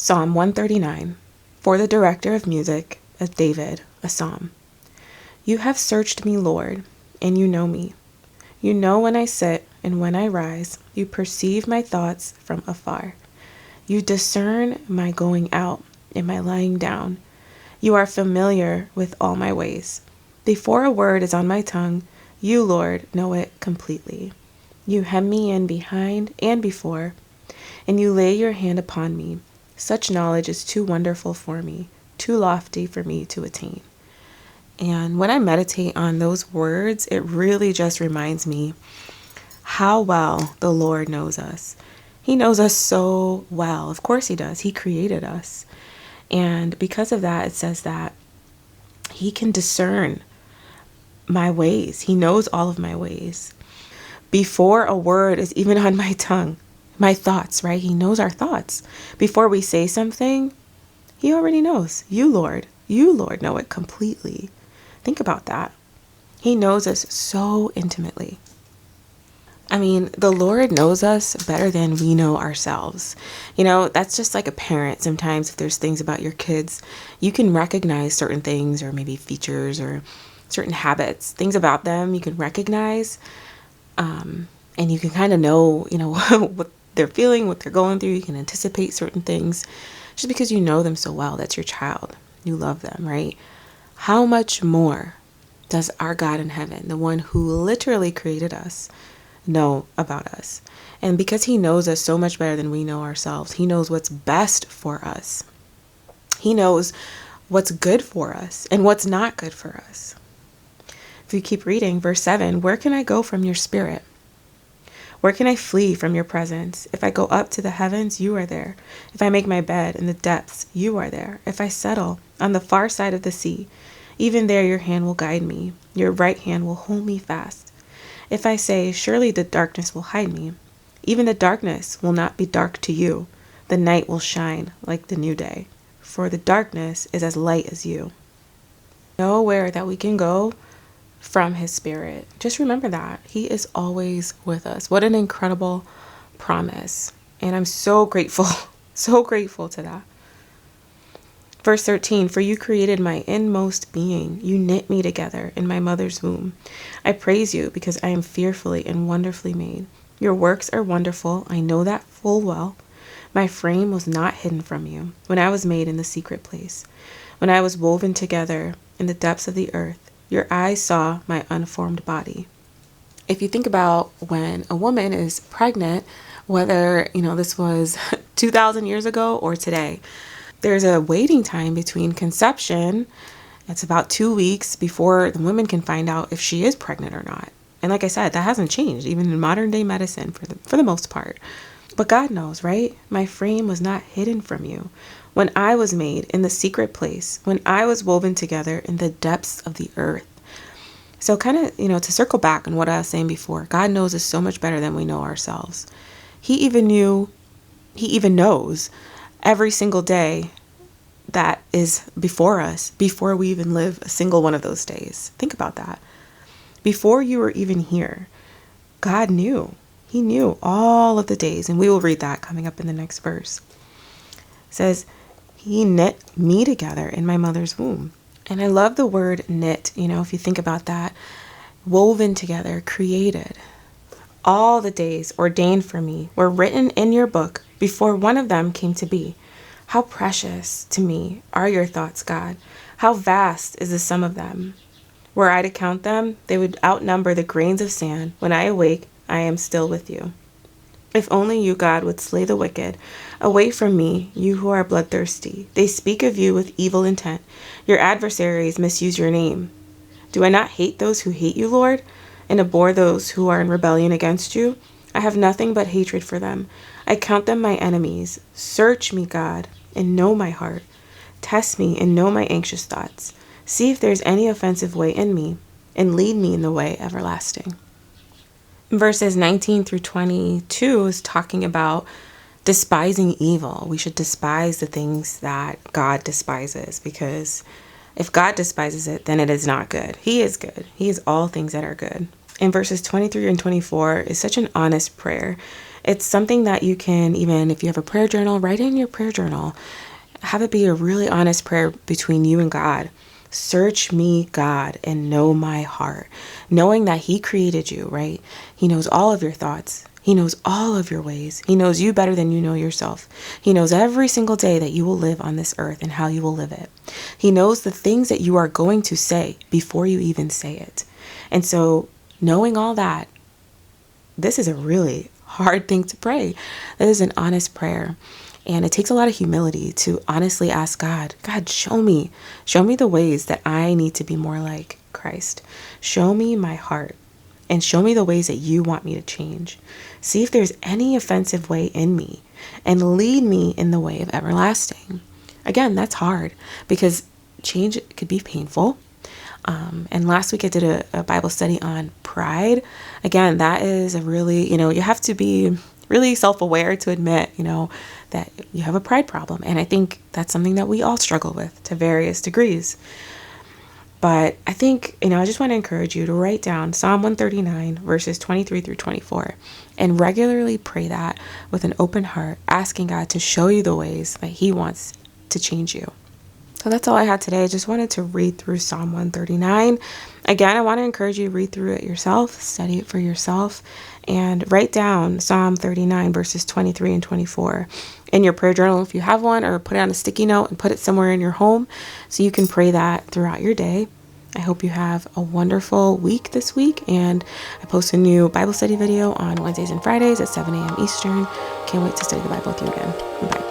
Psalm 139, for the director of music, of David, a psalm. You have searched me, Lord, and you know me. You know when I sit and when I rise. You perceive my thoughts from afar. You discern my going out and my lying down. You are familiar with all my ways. Before a word is on my tongue, you, Lord, know it completely. You hem me in behind and before, and you lay your hand upon me. Such knowledge is too wonderful for me, too lofty for me to attain. And when I meditate on those words, it really just reminds me how well the Lord knows us. He knows us so well. Of course he does. He created us. And because of that, it says that he can discern my ways. He knows all of my ways. Before a word is even on my tongue, my thoughts, right? He knows our thoughts. Before we say something, he already knows. You, Lord, know it completely. Think about that. He knows us so intimately. I mean, the Lord knows us better than we know ourselves. You know, that's just like a parent. Sometimes if there's things about your kids, you can recognize certain things or maybe features or certain habits, things about them you can recognize. And you can kind of know, what they're feeling, what they're going through. You can anticipate certain things just because you know them so well. That's your child. You love them, right? How much more does our God in heaven, the one who literally created us, know about us? And because he knows us so much better than we know ourselves, he knows what's best for us. He knows what's good for us and what's not good for us. If you keep reading, verse 7, where can I go from your spirit? Where can I flee from your presence? If I go up to the heavens, you are there. If I make my bed in the depths, you are there. If I settle on the far side of the sea, even there your hand will guide me. Your right hand will hold me fast. If I say, surely the darkness will hide me, even the darkness will not be dark to you. The night will shine like the new day, for the darkness is as light as you. Nowhere that we can go from his spirit. Just remember that he is always with us. What an incredible promise. And I'm so grateful, so grateful to that. Verse 13, for you created my inmost being. You knit me together in my mother's womb. I praise you because I am fearfully and wonderfully made. Your works are wonderful. I know that full well. My frame was not hidden from you when I was made in the secret place. When I was woven together in the depths of the earth, your eyes saw my unformed body. If you think about when a woman is pregnant, whether, this was 2,000 years ago or today, there's a waiting time between conception. It's about 2 weeks before the woman can find out if she is pregnant or not. And like I said, that hasn't changed, even in modern day medicine for the most part. But God knows, right? My frame was not hidden from you when I was made in the secret place, when I was woven together in the depths of the earth. So kind of, to circle back on what I was saying before, God knows us so much better than we know ourselves. He even knows every single day that is before us, before we even live a single one of those days. Think about that. Before you were even here, God knew. He knew all of the days, and we will read that coming up in the next verse. It says, he knit me together in my mother's womb. And I love the word knit, if you think about that, woven together, created. All the days ordained for me were written in your book before one of them came to be. How precious to me are your thoughts, God. How vast is the sum of them. Were I to count them, they would outnumber the grains of sand. When I awake, I am still with you. If only you, God, would slay the wicked. Away from me, you who are bloodthirsty. They speak of you with evil intent. Your adversaries misuse your name. Do I not hate those who hate you, Lord, and abhor those who are in rebellion against you? I have nothing but hatred for them. I count them my enemies. Search me, God, and know my heart. Test me and know my anxious thoughts. See if there's any offensive way in me, and lead me in the way everlasting. Verses 19 through 22 is talking about despising evil. We should despise the things that God despises, because if God despises it, then it is not good. He is good. He is all things that are good. And verses 23 and 24 is such an honest prayer. It's something that you can, even if you have a prayer journal, write in your prayer journal. Have it be a really honest prayer between you and God. Search me, God, and know my heart. Knowing that He created you, right? He knows all of your thoughts. He knows all of your ways. He knows you better than you know yourself. He knows every single day that you will live on this earth and how you will live it. He knows the things that you are going to say before you even say it. And so knowing all that, this is a really hard thing to pray. That is an honest prayer. And it takes a lot of humility to honestly ask God, show me the ways that I need to be more like Christ. Show me my heart and show me the ways that you want me to change. See if there's any offensive way in me and lead me in the way of everlasting. Again, that's hard because change could be painful. And last week I did a Bible study on pride. Again, that is a really, you have to be really self-aware to admit, that you have a pride problem. And I think that's something that we all struggle with to various degrees. But I think, I just want to encourage you to write down Psalm 139, verses 23 through 24, and regularly pray that with an open heart, asking God to show you the ways that He wants to change you. So that's all I had today. I just wanted to read through Psalm 139. Again, I want to encourage you to read through it yourself, study it for yourself, and write down Psalm 39, verses 23 and 24 in your prayer journal if you have one, or put it on a sticky note and put it somewhere in your home so you can pray that throughout your day. I hope you have a wonderful week this week, and I post a new Bible study video on Wednesdays and Fridays at 7 a.m. Eastern. Can't wait to study the Bible with you again. Bye.